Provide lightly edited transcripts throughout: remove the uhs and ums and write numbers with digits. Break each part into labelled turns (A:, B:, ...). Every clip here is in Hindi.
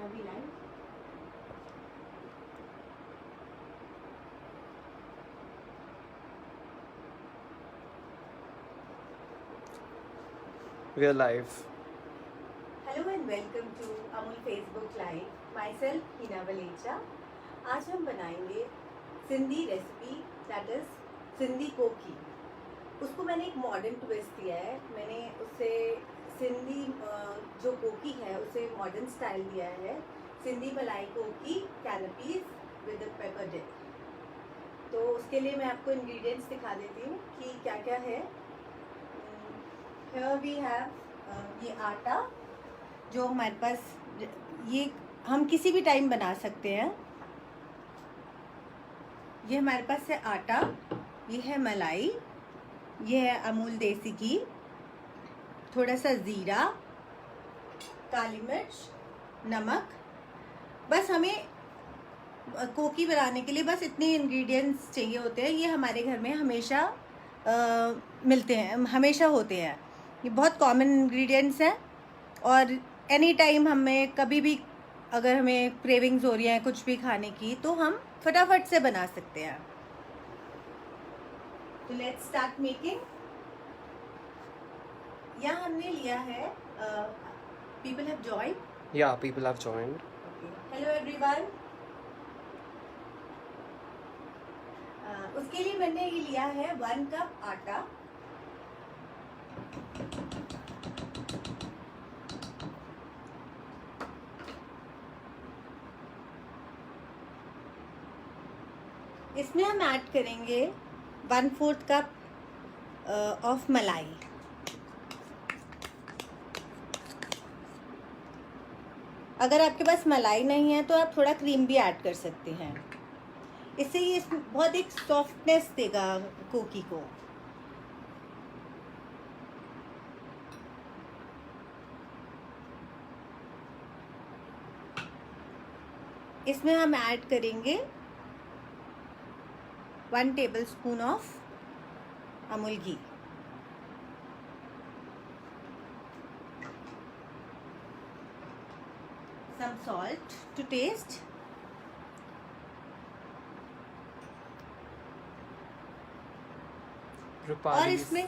A: अभी live
B: We are live.
A: Hello and welcome to Amul Facebook live. Myself Hina Valecha. आज हम बनाएंगे Sindhi recipe, that is Sindhi koki. उसको मैंने एक मॉडर्न ट्विस्ट दिया है। मैंने उससे सिंधी जो कोकी है उसे मॉडर्न स्टाइल दिया है। सिंधी मलाई कोकी कैनपीज विद पेपर डिप। तो उसके लिए मैं आपको इंग्रेडिएंट्स दिखा देती हूँ कि क्या क्या है। हियर वी हैव ये आटा जो हमारे पास, ये हम किसी भी टाइम बना सकते हैं। ये हमारे पास है आटा, ये है मलाई, ये है अमूल देसी घी, थोड़ा सा ज़ीरा, काली मिर्च, नमक। बस हमें कोकी बनाने के लिए बस इतने इंग्रेडिएंट्स चाहिए होते हैं। ये हमारे घर में हमेशा मिलते हैं, हमेशा होते हैं। ये बहुत कॉमन इंग्रेडिएंट्स हैं और एनी टाइम हमें कभी भी अगर हमें क्रेविंग्स हो रही हैं कुछ भी खाने की तो हम फटाफट से बना सकते हैं। तो लेट्स स्टार्ट मेकिंग। यहाँ हमने लिया है, people have joined.
B: Yeah, people have joined.
A: Hello everyone. उसके लिए मैंने ये लिया है 1 कप आटा, इसमें हम ऐड करेंगे 1/4 कप ऑफ मलाई। अगर आपके पास मलाई नहीं है तो आप थोड़ा क्रीम भी ऐड कर सकते हैं। इससे ये बहुत एक सॉफ्टनेस देगा कुकी को। इसमें हम ऐड करेंगे 1 tablespoon of Amul ghee, some salt to taste, और इसमें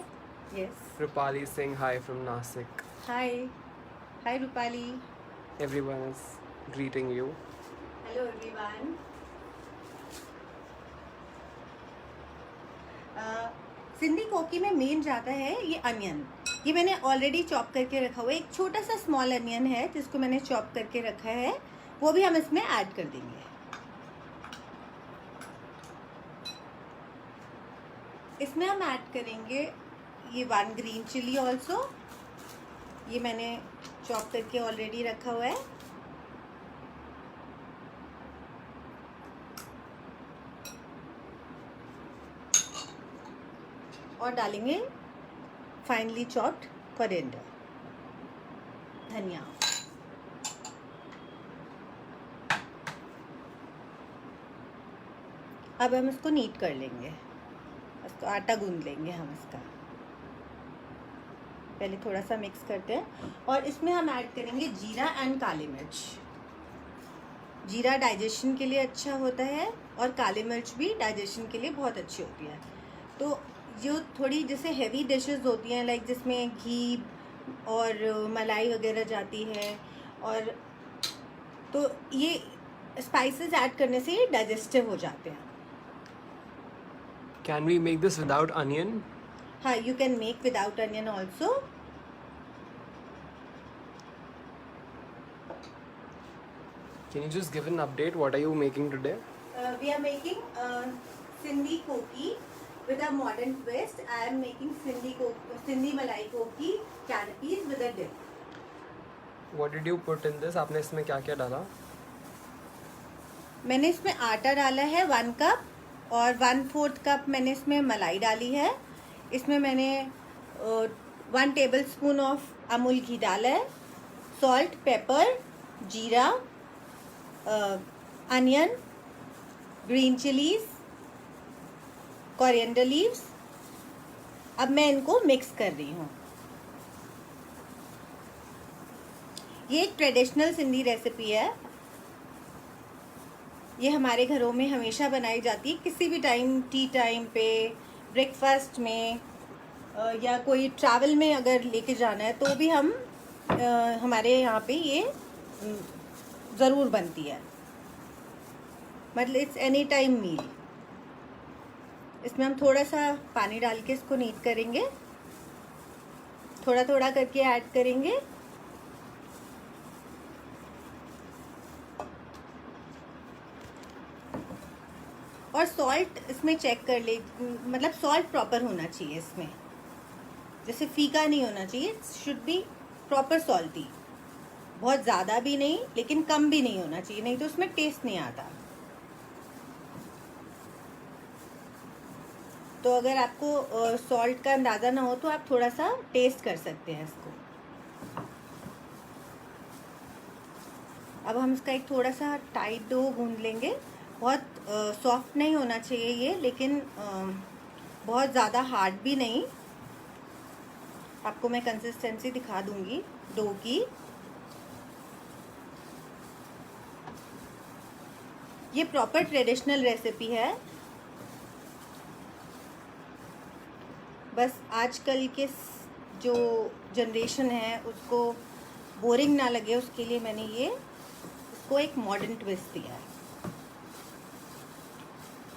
B: Rupali saying hi from Nasik.
A: Hi Rupali.
B: Everyone is greeting you.
A: Hello everyone. Sindhi कोकी में मेन जाता है ये अनियन। ये मैंने ऑलरेडी चॉप करके रखा हुआ है। एक छोटा सा स्मॉल अनियन है जिसको मैंने चॉप करके रखा है, वो भी हम इसमें ऐड कर देंगे। इसमें हम ऐड करेंगे ये 1 ग्रीन चिली ऑल्सो। ये मैंने चॉप करके ऑलरेडी रखा हुआ है। और डालेंगे फाइनली चॉप्ड कोरिएंडर, धनिया। अब हम इसको नीट कर लेंगे, इसको आटा गूंद लेंगे हम इसका। पहले थोड़ा सा मिक्स करते हैं और इसमें हम ऐड करेंगे जीरा एंड काली मिर्च। जीरा डाइजेशन के लिए अच्छा होता है और काली मिर्च भी डाइजेशन के लिए बहुत अच्छी होती है। तो जो थोड़ी जैसे हेवी डिशेस होती हैं, लाइक जिसमें घी और मलाई वगैरह जाती है, और तो ये स्पाइसेस ऐड करने से ये डाइजेस्टिव हो जाते हैं।
B: Can we make this without onion?
A: हाँ, you can make without onion also.
B: Can you just give an update? What are you making today?
A: We are making Sindhi koki with a modern twist. I am making Sindhi malai koki canapes with a dip.
B: What did you put in this? आपने इसमें क्या क्या डाला?
A: मैंने इसमें आटा डाला है 1 कप और 1/4 कप मैंने इसमें मलाई डाली है। इसमें मैंने 1 टेबलस्पून ऑफ अमूल घी डाला है, सॉल्ट, पेपर, जीरा, onion, green chillies, coriander leaves. अब मैं इनको मिक्स कर रही हूँ। ये एक ट्रेडिशनल सिंधी रेसिपी है। ये हमारे घरों में हमेशा बनाई जाती है, किसी भी टाइम, टी टाइम पे, ब्रेकफास्ट में, या कोई ट्रैवल में अगर लेके जाना है तो भी हम हमारे यहाँ पे ये ज़रूर बनती है। मतलब इट्स एनी टाइम मील। इसमें हम थोड़ा सा पानी डाल के इसको नीट करेंगे, थोड़ा थोड़ा करके ऐड करेंगे। और सॉल्ट इसमें चेक कर ले, मतलब सॉल्ट प्रॉपर होना चाहिए इसमें, जैसे फीका नहीं होना चाहिए, शुड बी प्रॉपर सॉल्टी। बहुत ज़्यादा भी नहीं लेकिन कम भी नहीं होना चाहिए, नहीं तो उसमें टेस्ट नहीं आता। तो अगर आपको सॉल्ट का अंदाज़ा ना हो तो आप थोड़ा सा टेस्ट कर सकते हैं इसको। अब हम इसका एक थोड़ा सा टाइट डो गूंद लेंगे। बहुत सॉफ्ट नहीं होना चाहिए ये, लेकिन बहुत ज़्यादा हार्ड भी नहीं। आपको मैं कंसिस्टेंसी दिखा दूंगी डो की। ये प्रॉपर ट्रेडिशनल रेसिपी है। बस आजकल के जो जनरेशन है उसको बोरिंग ना लगे, उसके लिए मैंने ये इसको एक मॉडर्न ट्विस्ट दिया है।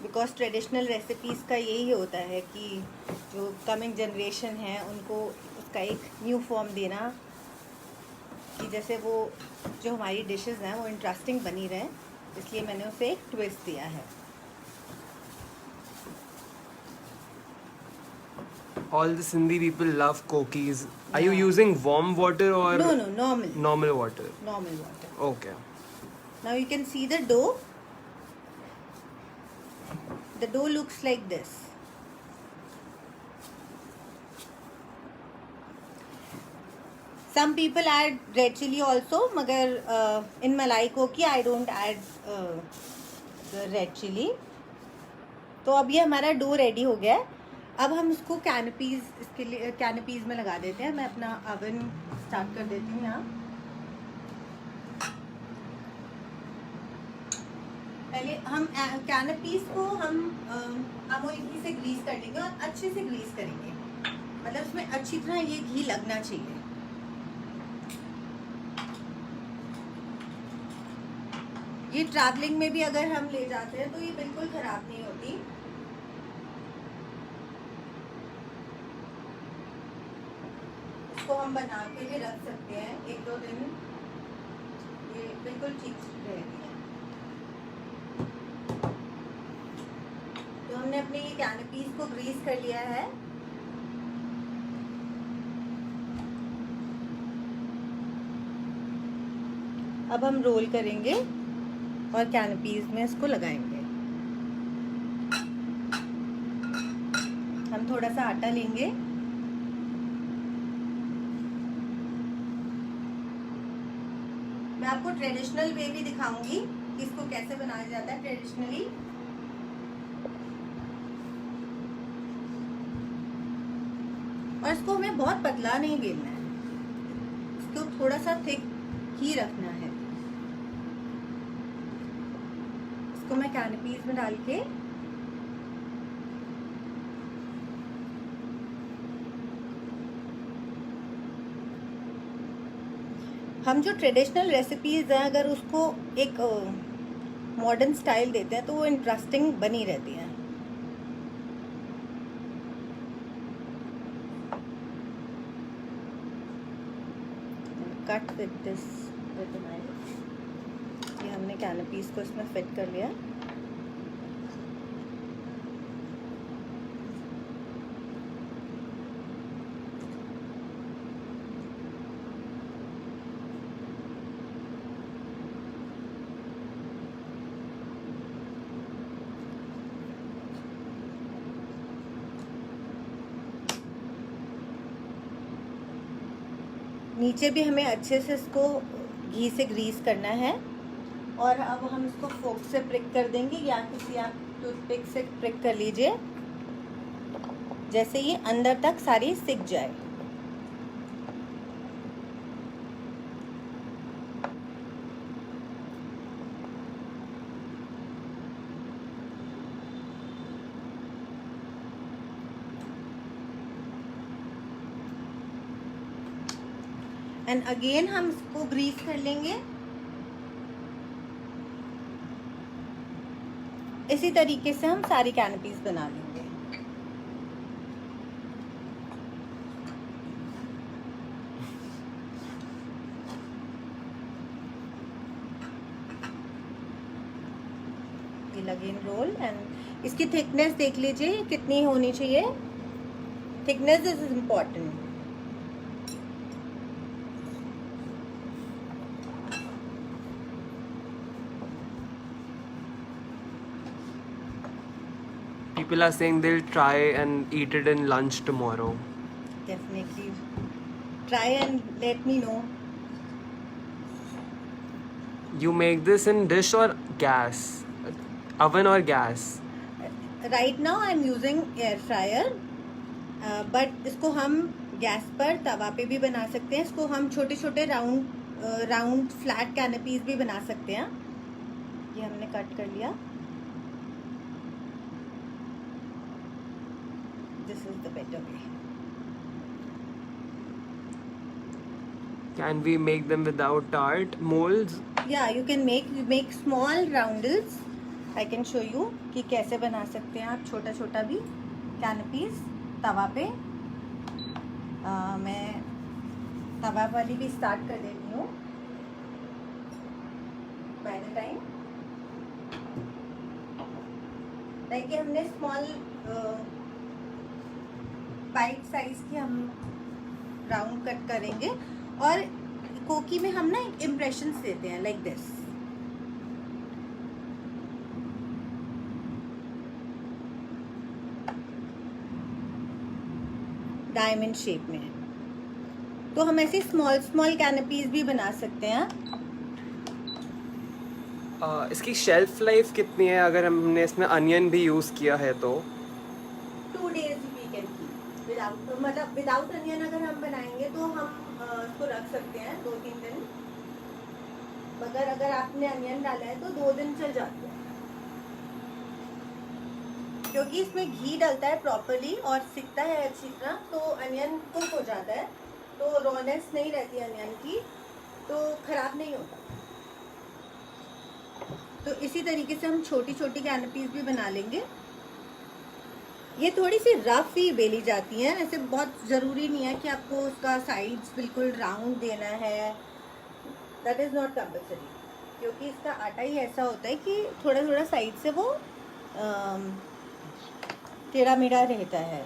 A: बिकॉज ट्रेडिशनल रेसिपीज़ का यही होता है कि जो कमिंग जनरेशन है उनको उसका एक न्यू फॉर्म देना, कि जैसे वो जो हमारी डिशेस हैं वो इंटरेस्टिंग बनी रहे, इसलिए मैंने उसे एक ट्विस्ट दिया है।
B: All the Sindhi people love kokis. Are you using warm water or
A: No, normal.
B: normal water?
A: Normal water.
B: Okay.
A: Now you can see the dough. The dough looks like this. Some people add red chili also, मगर in malai कोकी I don't add the red chili. तो अब ये हमारा डो रेडी हो गया है। अब हम इसको कैनपीज, इसके लिए कैनपीज में लगा देते हैं। मैं अपना ओवन स्टार्ट कर देती हूँ यहाँ। पहले हम कैनपीज को हम अमूल घी से ग्रीस कर लेंगे, और अच्छे से ग्रीस करेंगे, मतलब उसमें अच्छी तरह ये घी लगना चाहिए। ये ट्रैवलिंग में भी अगर हम ले जाते हैं तो ये बिल्कुल खराब नहीं होती। इसको हम बना के भी रख सकते हैं 1-2 दिन, ये बिल्कुल ठीक रहेगी। तो हमने अपने ये कैनपीज को ग्रीस कर लिया है। अब हम रोल करेंगे और कैनपीज में इसको लगाएंगे। हम थोड़ा सा आटा लेंगे, मैं आपको ट्रेडिशनल वे भी दिखाऊंगी कि इसको कैसे बनाया जाता है ट्रेडिशनली। और इसको हमें बहुत पतला नहीं बेलना है, इसको थोड़ा सा थिक ही रखना है। इसको मैं कैनपीज में डाल के हम जो ट्रेडिशनल रेसिपीज हैं अगर उसको एक मॉडर्न स्टाइल देते हैं तो वो इंटरेस्टिंग बनी रहती हैं। Cut with this with knife. ये हमने कैनपीज को इसमें फिट कर लिया। नीचे भी हमें अच्छे से इसको घी से ग्रीस करना है। और अब हम इसको फोक से प्रिक कर देंगे, या किसी आप टूथपिक से प्रिक कर लीजिए, जैसे ये अंदर तक सारी सिक जाए। एंड अगेन हम इसको ग्रीस कर लेंगे। इसी तरीके से हम सारी कैनपीज बना लेंगे। अगेन रोल एंड इसकी थिकनेस देख लीजिए कितनी होनी चाहिए। Thickness is important.
B: People are saying they'll try and eat it in lunch tomorrow.
A: Definitely try and let me know.
B: You make this in dish or gas? Oven or gas?
A: Right now I'm using air fryer, but इसको हम गैस पर तवा पे भी बना सकते हैं। इसको हम छोटे छोटे राउंड फ्लैट कैनपीज भी बना सकते हैं। ये हमने कट कर लिया। This is the better way.
B: Can we make them without tart molds?
A: Yeah, you can make small roundels. I can show you कि कैसे बना सकते हैं आप छोटा छोटा भी कैनपीज तवा पे। मैं तवा वाली भी स्टार्ट कर देती हूँ। बाय द टाइम लाइक कि हमने स्मॉल बाइट साइज की हम राउंड कट करेंगे और कोकी में हम ना इम्प्रेशंस देते हैं लाइक दिस। डायमंड शेप में। तो हम ऐसे स्मॉल कैनपीज भी बना सकते हैं।
B: इसकी शेल्फ लाइफ कितनी है अगर हमने इसमें अनियन भी यूज किया है तो?
A: 2 days we can keep without, मतलब विदाउट अनियन अगर हम बनाएंगे तो हम इसको रख सकते हैं 2-3 दिन। मगर अगर आपने अनियन डाला है तो 2 दिन चल जाते हैं, क्योंकि इसमें घी डलता है प्रॉपरली और सिकता है अच्छी तरह, तो अनियन कुक हो जाता है, तो रॉनेस नहीं रहती अनियन की, तो खराब नहीं होता। तो इसी तरीके से हम छोटी छोटी कैनपीज भी बना लेंगे। ये थोड़ी सी रफ ही बेली जाती हैं, ऐसे बहुत ज़रूरी नहीं है कि आपको उसका साइड्स बिल्कुल राउंड देना है। दैट इज़ नॉट कंपल्सरी, क्योंकि इसका आटा ही ऐसा होता है कि थोड़ा थोड़ा साइड से वो टेढ़ा मेढ़ा रहता है,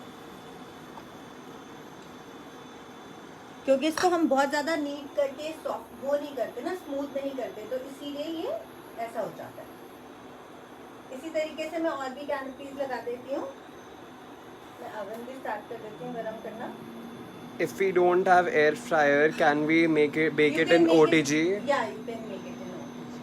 A: क्योंकि इसको हम बहुत ज़्यादा नीट करके सॉफ्ट वो नहीं करते ना, स्मूथ नहीं करते, तो इसीलिए ये ऐसा हो जाता है। इसी तरीके से मैं और भी कैनपीज लगा देती हूँ। मैं ओवन भी स्टार्ट कर देती हूँ गरम करना।
B: If we don't have air fryer, can we bake it in OTG?
A: Yeah, you can make it in OTG.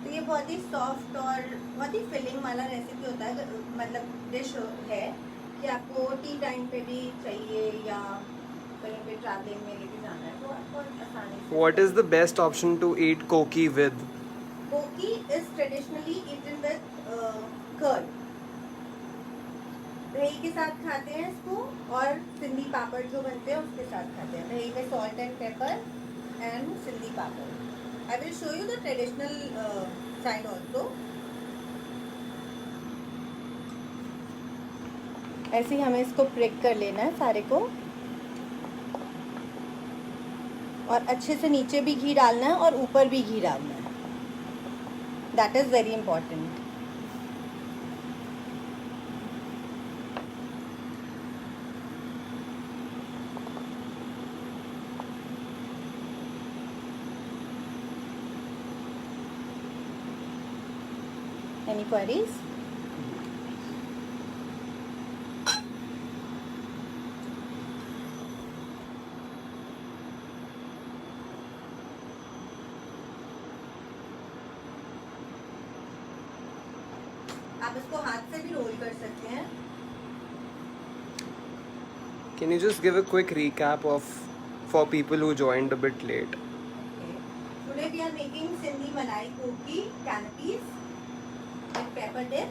A: तो ये बहुत ही सॉफ्ट और बहुत ही फिलिंग वाला रेसिपी होता है, मतलब डिश है कि आपको टी टाइम पे भी चाहिए या कहीं पे ट्रैवलिंग में लेके जाना है तो आपको आसानी से।
B: What is the best option to eat koki with?
A: Koki is traditionally eaten with curd. दही के साथ खाते हैं इसको, और सिंधी पापड़ जो बनते हैं उसके साथ खाते हैं। दही में salt and paper and Sindhi papad. I will show you the traditional side also. ऐसे ही हमें इसको प्रिक कर लेना है सारे को, और अच्छे से नीचे भी घी डालना है और ऊपर भी घी डालना है। That is very important. Any queries? आप इसको हाथ से भी रोल कर सकते हैं।
B: Can you just give a quick recap of for people who joined a bit late?
A: Today we are making Sindhi Malai Koki canapes with pepper dip.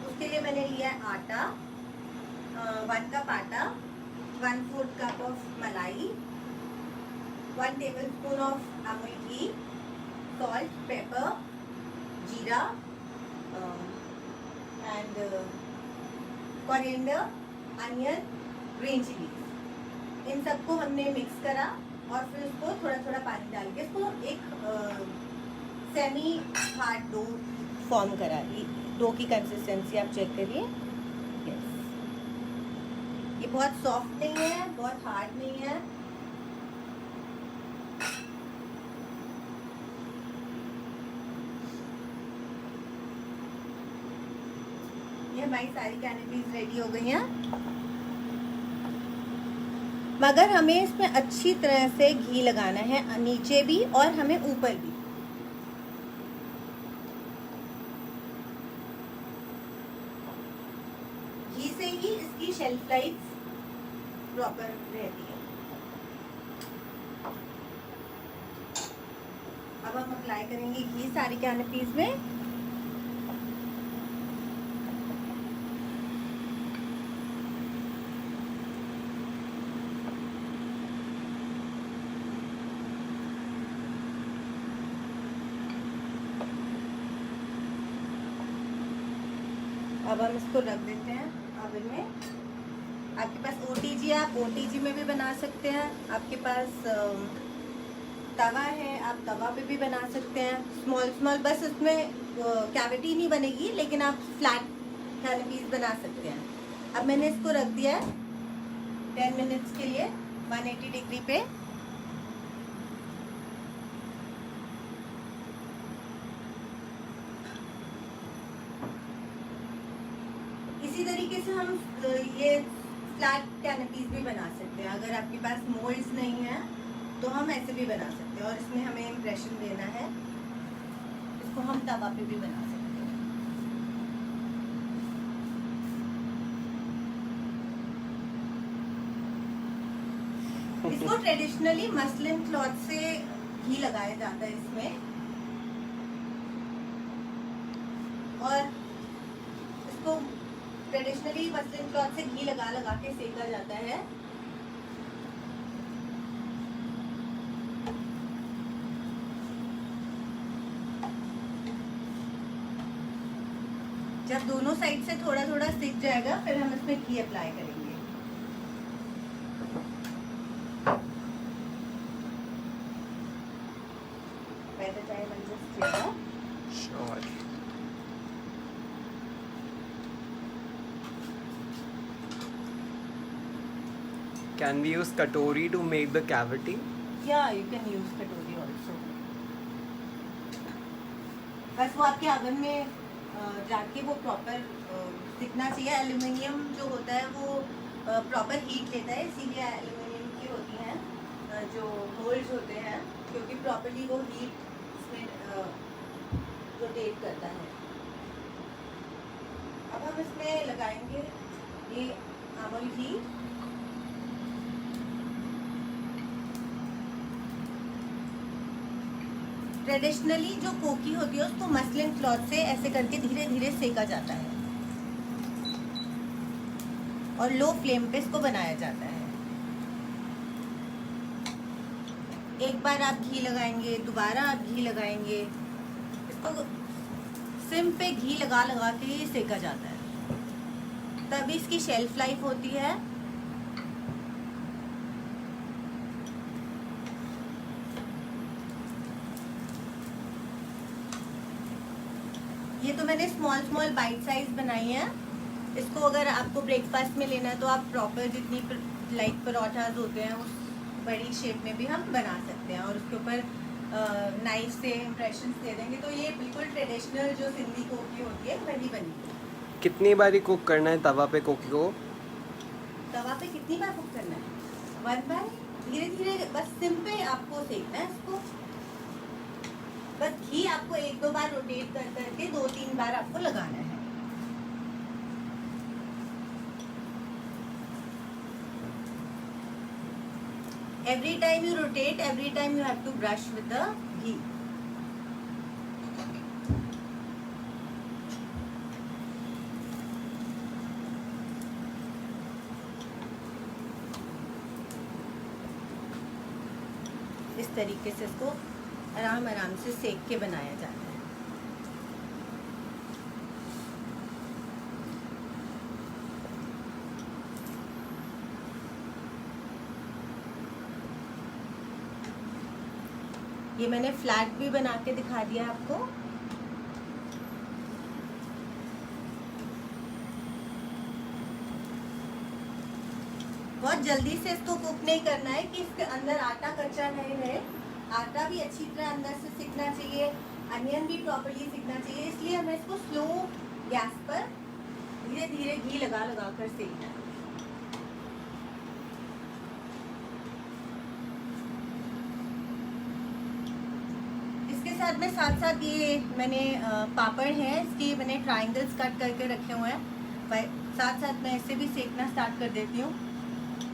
A: उसके लिए मैंने लिया है आटा, 1 कप आटा, 1/4 कप ऑफ मलाई, 1 tablespoon of amul ghee, salt, pepper, जीरा and coriander, onion, green chilies. इन सबको हमने मिक्स करा और फिर उसको थोड़ा थोड़ा पानी डाल के इसको एक सेमी हार्ड डो फॉर्म करा. डो की कंसिस्टेंसी आप चेक करिए. यस, ये बहुत सॉफ्ट नहीं है, बहुत हार्ड नहीं है. ये हमारी सारी कैनपीज रेडी हो गई हैं. मगर हमें इसमें अच्छी तरह से घी लगाना है, नीचे भी और हमें ऊपर भी. घी से ही इसकी शेल्फ लाइफ प्रॉपर रहती है. अब हम अप्लाई करेंगे घी सारी कैनपीज में. अब हम इसको रख देते हैं ओवन में. आपके पास OTG है, आप OTG में भी बना सकते हैं. आपके पास तवा है, आप तवा पे भी बना सकते हैं. स्मॉल बस उसमें कैविटी नहीं बनेगी, लेकिन आप फ्लैट कैनपीज बना सकते हैं. अब मैंने इसको रख दिया है 10 मिनट्स के लिए 180 डिग्री पे. इसी तरीके से हम ये फ्लैट कैनपीज भी बना सकते हैं. अगर आपके पास मोल्ड्स नहीं है तो हम ऐसे भी बना सकते हैं. और इसमें हमें इम्प्रेशन देना है, इसको हम तवा पे भी बना सकते हैं. इसको ट्रेडिशनली मसलिन क्लॉथ से घी लगाया जाता है इसमें. और इसको ट्रेडिशनली मसलिन क्लॉथ से घी लगा लगा के सेका जाता है. जब दोनों साइड से थोड़ा थोड़ा सिक जाएगा फिर हम इसमें घी अप्लाई करेंगे.
B: Sure. Can we use katori to make the cavity?
A: Yeah, you can use कटोरी also. बस वो आपके ओवन में जाके वो प्रॉपर सिकना चाहिए. एल्युमिनियम जो होता है वो प्रॉपर हीट लेता है, इसीलिए एल्युमिनियम की होती हैं जो होल्स होते हैं, क्योंकि प्रॉपरली वो हीट इसमें रोटेट करता है. अब हम इसमें लगाएंगे ये अमूल घी. ट्रेडिशनली जो कोकी होती है उसको मसलिन क्लॉथ से ऐसे करके धीरे धीरे सेका जाता है और लो फ्लेम पे इसको बनाया जाता है. एक बार आप घी लगाएंगे, दोबारा आप घी लगाएंगे. इसको सिम पे घी लगा लगा के ये सेका जाता है, तभी इसकी शेल्फ लाइफ होती है. ये तो मैंने स्मॉल बाइट साइज बनाई है. इसको अगर आपको ब्रेकफास्ट में लेना है तो आप प्रॉपर जितनी लाइक परोठाज होते हैं उस बड़ी शेप में भी हम बना सकते हैं और उसके ऊपर नाइफ से इम्प्रेशन दे देंगे. तो ये बिल्कुल ट्रेडिशनल जो सिंधी कोकी होती है वही बनी.
B: कितनी बारी कुक करना है तवा पे कोकी को?
A: तवा पे कितनी बार कुक करना है? 1 बार. धीरे धीरे बस सिम पे आपको सेकना है इसको. बस घी आपको 1-2 बार रोटेट कर करके 2-3 बार आपको लगाना है. Every time you rotate, every time you have to brush with the ghee. इस तरीके से इसको आराम आराम से सेक के बनाया जाता है। ये मैंने फ्लैट भी बना के दिखा दिया आपको। बहुत जल्दी से इसको कुक नहीं करना है कि इसके अंदर आटा कच्चा नहीं रहे। आटा भी अच्छी तरह अंदर से सिकना चाहिए, अनियन भी प्रॉपर्ली सिकना चाहिए, इसलिए हमें इसको स्लो गैस पर धीरे धीरे घी लगा लगा कर सेकना है। इसके साथ में साथ ये मैंने पापड़ हैं, इसके मैंने ट्रायंगल्स कट करके रखे हुए हैं। साथ मैं इसे भी सेकना स्टार्ट कर देती हूँ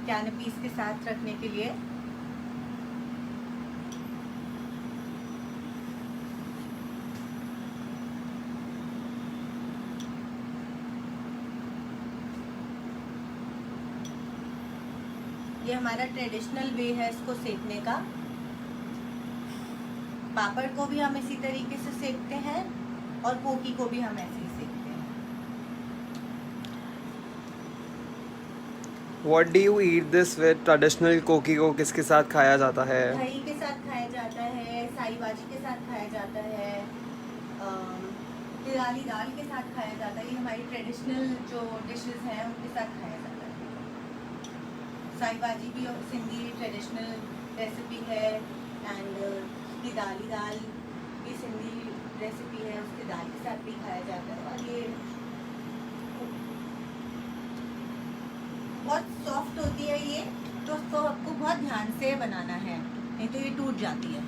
A: कैनपी इसके साथ रखने के लिए। ये हमारा ट्रेडिशनल वे है इसको सेकने का। पापड़ को भी हम इसी तरीके से सेकते हैं और कोकी को भी हम ऐसे ही सेकते हैं।
B: What do you eat this with? Traditional कोकी को किसके साथ खाया जाता है?
A: दही के साथ खाया जाता है, साई भाजी के साथ खाया जाता है, तिराली दाल के साथ खाया जाता है। ये हमारी ट्रेडिशनल जो डिशेस हैं उनके साथ खाया जाता है। साई भाजी भी सिंधी ट्रेडिशनल रेसिपी है एंड की दाली दाल भी सिंधी रेसिपी है, उसके दाल के साथ भी खाया जाता है। और ये बहुत सॉफ्ट होती है ये, तो उसको आपको बहुत ध्यान से बनाना है, नहीं तो ये टूट जाती है।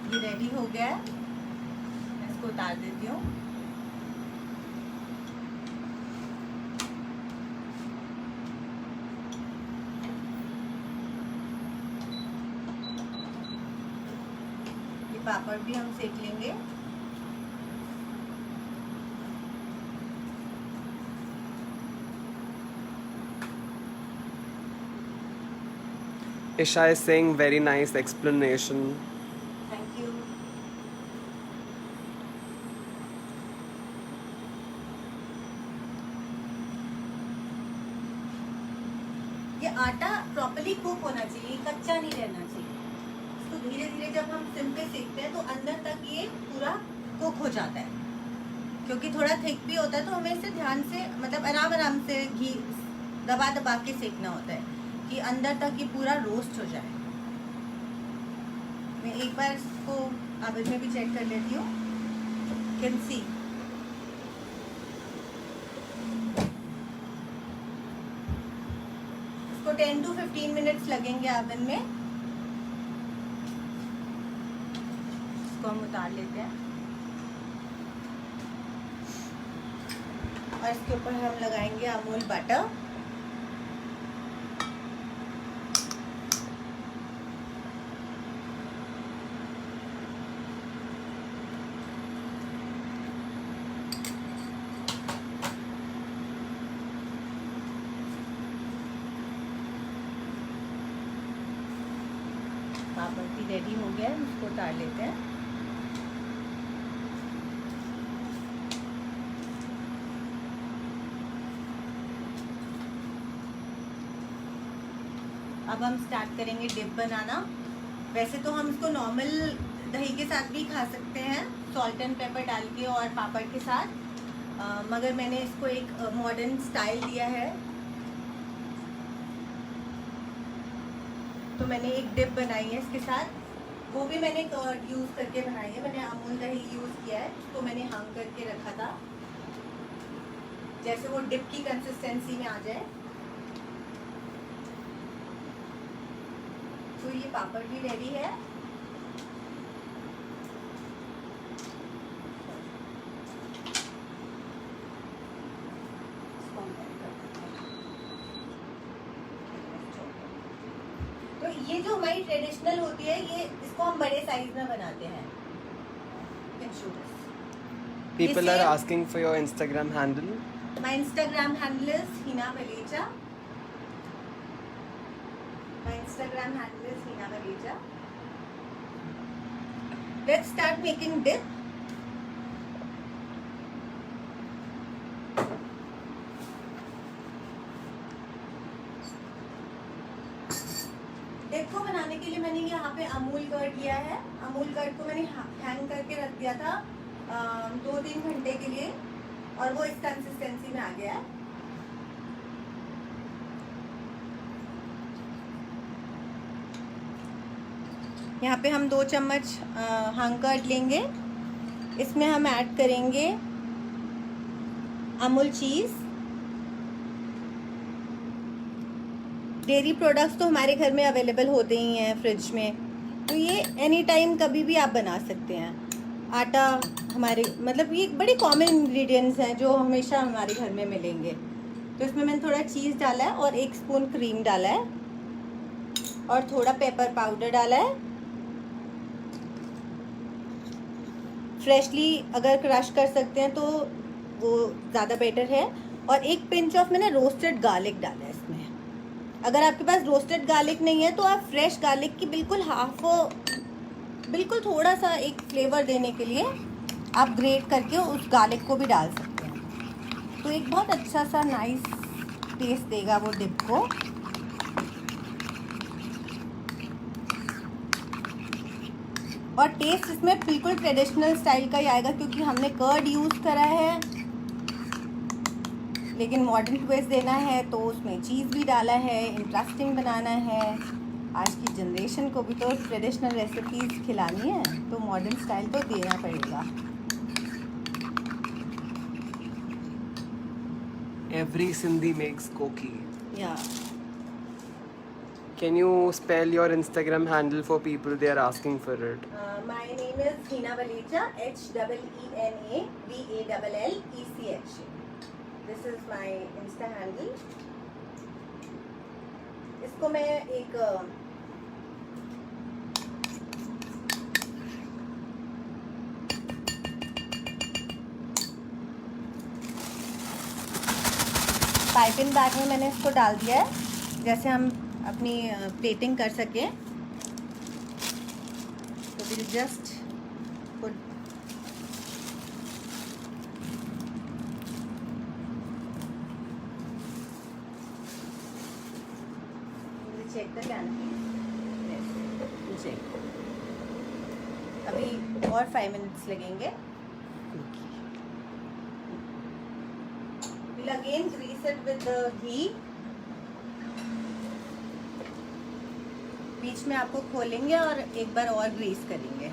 A: ये रेडी हो गया है, मैं इसको उतार देती हूँ। पापड़ भी हम सेक लेंगे।
B: Isha is saying very nice explanation.
A: Thank you. ये आटा प्रॉपर्ली कुक होना चाहिए, कच्चा नहीं रहना चाहिए। तो धीरे धीरे जब हम सिम पे सेकते हैं तो अंदर तक ये पूरा कुक हो जाता है, क्योंकि थोड़ा थिक भी होता है। तो हमें इसे ध्यान से मतलब आराम आराम से घी दबा दबा के सेकना होता है कि अंदर तक ये पूरा रोस्ट हो जाए। मैं एक बार इसको ओवन में भी चेक कर लेती हूँ। कैन सी इसको 10 to 15 मिनट्स लगेंगे ओवन में। हम उतार लेते हैं और इसके ऊपर हम लगाएंगे अमूल बटर। पापड़ भी रेडी हो गया है, इसको उतार लेते हैं। अब हम स्टार्ट करेंगे डिप बनाना। वैसे तो हम इसको नॉर्मल दही के साथ भी खा सकते हैं, सॉल्ट एंड पेपर डाल के और पापड़ के साथ, मगर मैंने इसको एक मॉडर्न स्टाइल दिया है तो मैंने एक डिप बनाई है इसके साथ। वो भी मैंने कर्ड यूज़ करके बनाई है। मैंने अमूल दही यूज़ किया है, तो मैंने हंग करके रखा था जैसे वो डिप की कंसिस्टेंसी में आ जाए। तो ये पापड़ भी रेडी है। ये जो हमारी ट्रेडिशनल होती है, ये इसको हम बड़े साइज में बनाते हैं।
B: People are asking for your Instagram handle.
A: My Instagram handle is Hina Valecha. Let's start making dip. Dip को बनाने के लिए मैंने यहाँ पे अमूल कर्ड लिया है। अमूल कर्ड को मैंने हैंग करके रख दिया था 2-3 घंटे के लिए, और वो इस कंसिस्टेंसी में आ गया है। यहाँ पे हम 2 चम्मच हैंग कर्ड लेंगे। इसमें हम ऐड करेंगे अमूल चीज़। डेयरी प्रोडक्ट्स तो हमारे घर में अवेलेबल होते ही हैं फ्रिज में, तो ये एनी टाइम कभी भी आप बना सकते हैं। आटा हमारे मतलब ये बड़े कॉमन इंग्रेडिएंट्स हैं जो हमेशा हमारे घर में मिलेंगे। तो इसमें मैंने थोड़ा चीज़ डाला है और 1 स्पून क्रीम डाला है और थोड़ा पेपर पाउडर डाला है। फ्रेशली अगर क्रश कर सकते हैं तो वो ज़्यादा बेटर है। और 1 पिंच ऑफ मैंने रोस्टेड गार्लिक डाला है इसमें। अगर आपके पास रोस्टेड गार्लिक नहीं है तो आप फ्रेश गार्लिक की बिल्कुल थोड़ा सा एक फ्लेवर देने के लिए आप ग्रेट करके उस गार्लिक को भी डाल सकते हैं। तो एक बहुत अच्छा सा नाइस टेस्ट देगा वो डिप को। और टेस्ट इसमें बिल्कुल ट्रेडिशनल स्टाइल का ही आएगा, क्योंकि हमने कर्ड यूज़ करा है, लेकिन मॉडर्न ट्विस्ट देना है तो उसमें चीज़ भी डाला है, इंटरेस्टिंग बनाना है। आज की जनरेशन को भी तो ट्रेडिशनल रेसिपीज़ खिलानी है, तो मॉडर्न स्टाइल तो देना पड़ेगा।
B: Every Sindhi makes koki.
A: Yeah.
B: Can you spell your Instagram handle for people they are asking for it?
A: My name is Hina Valecha, HEENAVALLECH. This is my Insta handle. इसको मैं एक पाइपिंग बैग में मैंने इसको डाल दिया है, जैसे हम अपनी प्लेटिंग कर सकें। तो will just put check the canopy. Check. अभी और 5 मिनट्स लगेंगे। We'll again grease it with the ghee. बीच में आपको खोलेंगे और एक बार और ग्रीस करेंगे।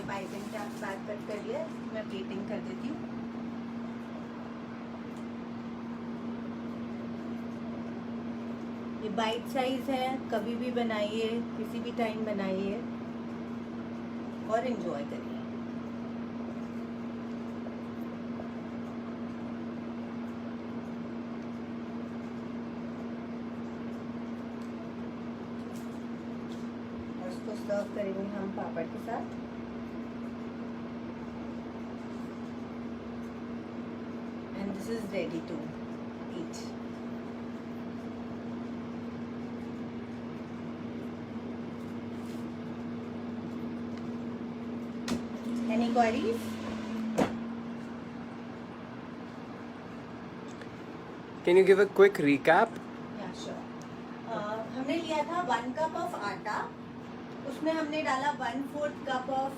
A: पाइपिंग का बैग कट कर लिया, मैं प्लेटिंग कर देती हूँ। ये बाइट साइज है, कभी भी बनाइए, किसी भी टाइम बनाइए और एंजॉय करिए। और इसको सर्व करेंगे हम पापड़ के साथ। This is ready to eat. Any queries?
B: Can you give a quick recap?
A: Yeah, sure. हमने लिया था 1 कप ऑफ आटा, उसमें हमने डाला 1/4 कप ऑफ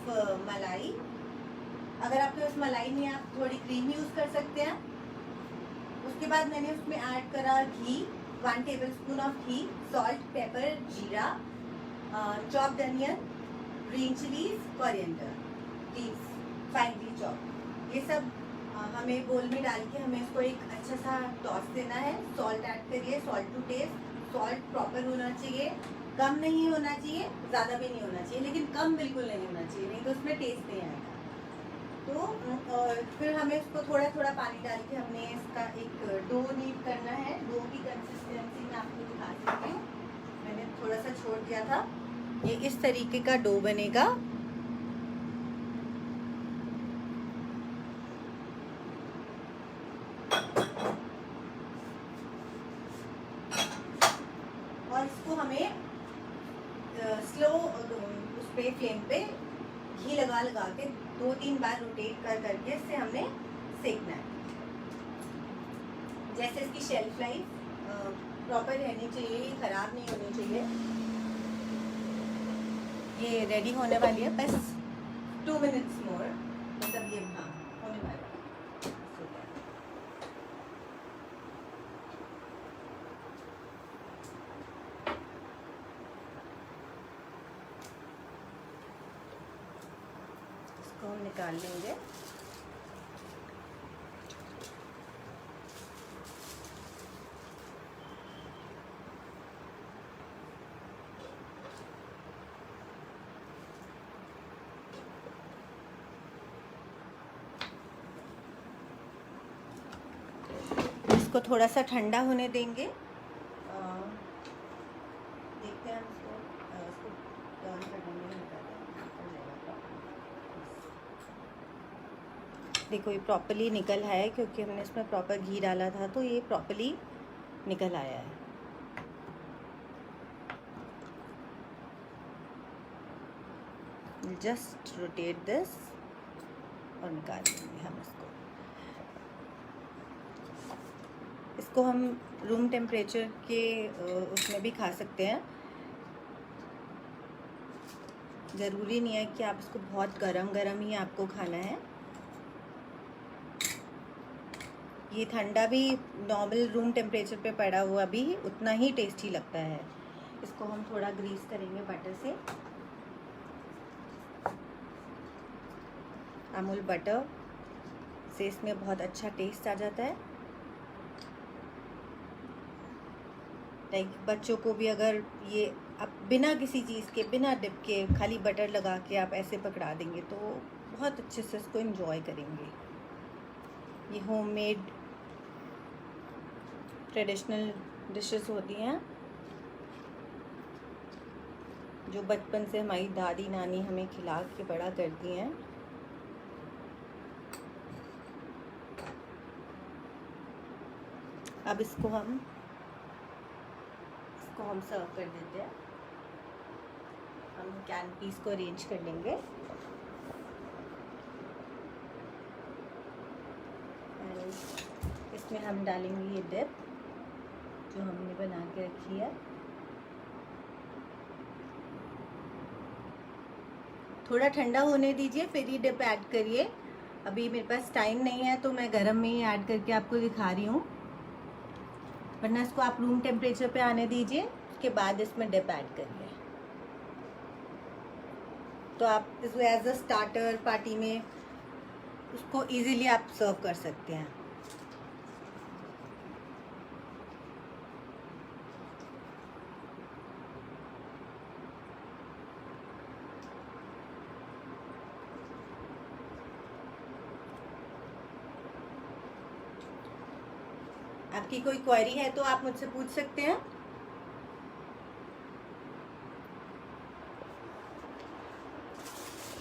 A: मलाई। अगर आपके पास मलाई नहीं है, आप थोड़ी क्रीम यूज़ कर सकते हैं। उसके बाद मैंने उसमें ऐड करा ghee, 1 tablespoon of ghee, salt, pepper, jeera, chopped onion, green chillies, coriander leaves finally chop. ये सब हमें बोल में डाल के हमें इसको एक अच्छा सा टॉस देना है। सॉल्ट ऐड करिए, salt to taste. Salt proper होना चाहिए, कम नहीं होना चाहिए, ज़्यादा भी नहीं होना चाहिए, लेकिन कम बिल्कुल नहीं होना चाहिए, नहीं तो उसमें टेस्ट नहीं आएगा। तो फिर हमें इसको थोड़ा थोड़ा पानी डाल के हमने इसका एक डो नीड करना है। डो की कंसिस्टेंसी मैं आपको दिखा सकती हूँ, मैंने थोड़ा सा छोड़ दिया था। ये इस तरीके का डो बनेगा। और इसको हमें स्लो उस पे फ्लेम पे घी लगा लगा के 2-3 बार रोटेट कर करके इससे हमने सेकना है। जैसे इसकी शेल्फ लाइफ प्रॉपर रहनी चाहिए, ये खराब नहीं होनी चाहिए। ये रेडी होने वाली है, बस 2 मिनट्स मोर, मतलब ये हाँ होने वाला है। इसको हम निकाल लेंगे। इसको थोड़ा सा ठंडा होने देंगे। देखते हैं इसको टर्न करने में देखो ये प्रॉपर्ली निकल आया है, क्योंकि हमने इसमें प्रॉपर घी डाला था, तो ये प्रॉपर्ली निकल आया है। जस्ट रोटेट दिस और निकाल देंगे हम इसको हम रूम टेम्परेचर के उसमें भी खा सकते हैं। ज़रूरी नहीं है कि आप इसको बहुत गरम गरम ही आपको खाना है। ये ठंडा भी नॉर्मल रूम टेम्परेचर पे पड़ा हुआ भी उतना ही टेस्टी लगता है। इसको हम थोड़ा ग्रीस करेंगे बटर से। अमूल बटर से इसमें बहुत अच्छा टेस्ट आ जाता है। लाइक बच्चों को भी अगर ये आप बिना किसी चीज़ के, बिना डिप के, खाली बटर लगा के आप ऐसे पकड़ा देंगे तो बहुत अच्छे से इसको एंजॉय करेंगे। ये होममेड ट्रेडिशनल डिशेस होती हैं जो बचपन से हमारी दादी नानी हमें खिला के बड़ा करती हैं। अब इसको हम सर्व कर देते हैं। हम कैनपीस को अरेंज कर लेंगे। इसमें हम डालेंगे ये डिप जो हमने बना के रखी है। थोड़ा ठंडा होने दीजिए फिर ही डिप ऐड करिए। अभी मेरे पास टाइम नहीं है तो मैं गरम में ही ऐड करके आपको दिखा रही हूँ, वरना इसको आप रूम टेम्परेचर पे आने दीजिए, उसके बाद इसमें डिप ऐड करिए। तो आप इसको एज अ स्टार्टर पार्टी में उसको इजीली आप सर्व कर सकते हैं। आपकी कोई क्वेरी है तो आप मुझसे पूछ सकते हैं।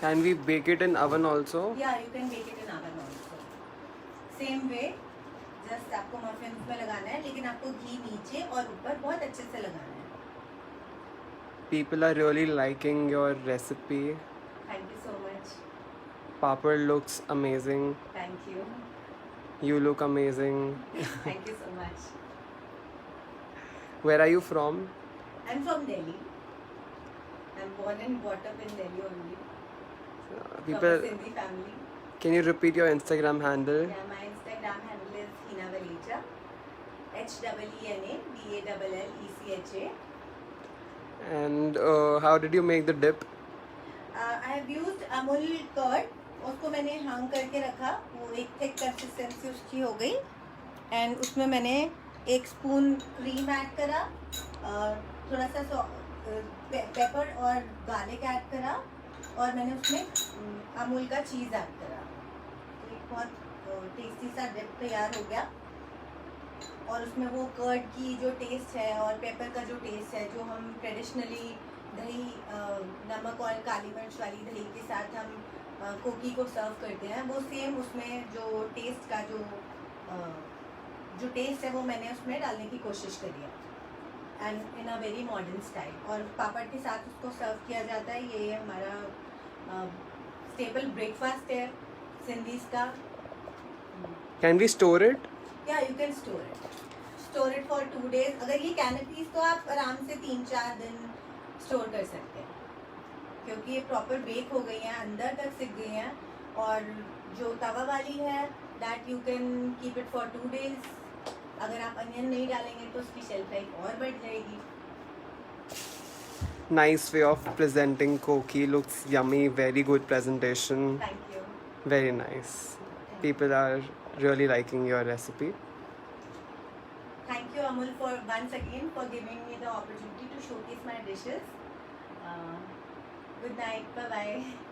B: Can we bake it in oven also?
A: Yeah, you can bake it in oven also. Same way, just आपको मफिन्स में लगाना है, लेकिन आपको घी नीचे और ऊपर बहुत अच्छे से लगाना है।
B: People are really liking your recipe.
A: Thank you so much.
B: Papad looks amazing.
A: Thank you.
B: You look amazing.
A: Thank you so much.
B: Where are you from?
A: I'm from Delhi. I'm born and brought up in Delhi only. From a
B: People,
A: Sindhi family.
B: can you repeat your Instagram handle?
A: Yeah, my Instagram handle is Hina Valecha. HEENA BALLECHA.
B: And how did you make the dip?
A: I have used Amul curd. उसको मैंने हंग करके रखा, वो एक थिक कंसिस्टेंसी उसकी हो गई. एंड उसमें मैंने 1 स्पून क्रीम ऐड करा, थोड़ा सा पेपर और गार्लिक ऐड करा, और मैंने उसमें अमूल का चीज़ ऐड करा. तो एक बहुत टेस्टी सा डिप तैयार हो गया. और उसमें वो कर्ड की जो टेस्ट है और पेपर का जो टेस्ट है, जो हम ट्रेडिशनली दही नमक और काली मिर्च वाली दही के साथ हम कोकी को सर्व करते हैं, वो सेम उसमें जो टेस्ट का जो टेस्ट है वो मैंने उसमें डालने की कोशिश करी है. And in a very modern style. और पापड़ के साथ उसको सर्व किया जाता है. ये हमारा स्टेपल ब्रेकफास्ट है सिंधीज का.
B: Can we store it?
A: या you can store it for 2 days. अगर ये कैनपीज तो आप आराम से 3-4 दिन स्टोर कर सकते हैं, क्योंकि ये प्रॉपर बेक हो गई हैं, अंदर तक सिक गई हैं. और जो तवा वाली है that you can keep it for 2 days. अगर आप अनियन नहीं डालेंगे तो उसकी शेल्फ लाइफ और बढ़ जाएगी.
B: Nice way of presenting koki. Looks yummy. Very good presentation.
A: Thank you.
B: Very nice. People are really liking your recipe.
A: Thank you, Amul, for once again for giving me the opportunity to showcase my dishes. Good night. Bye bye.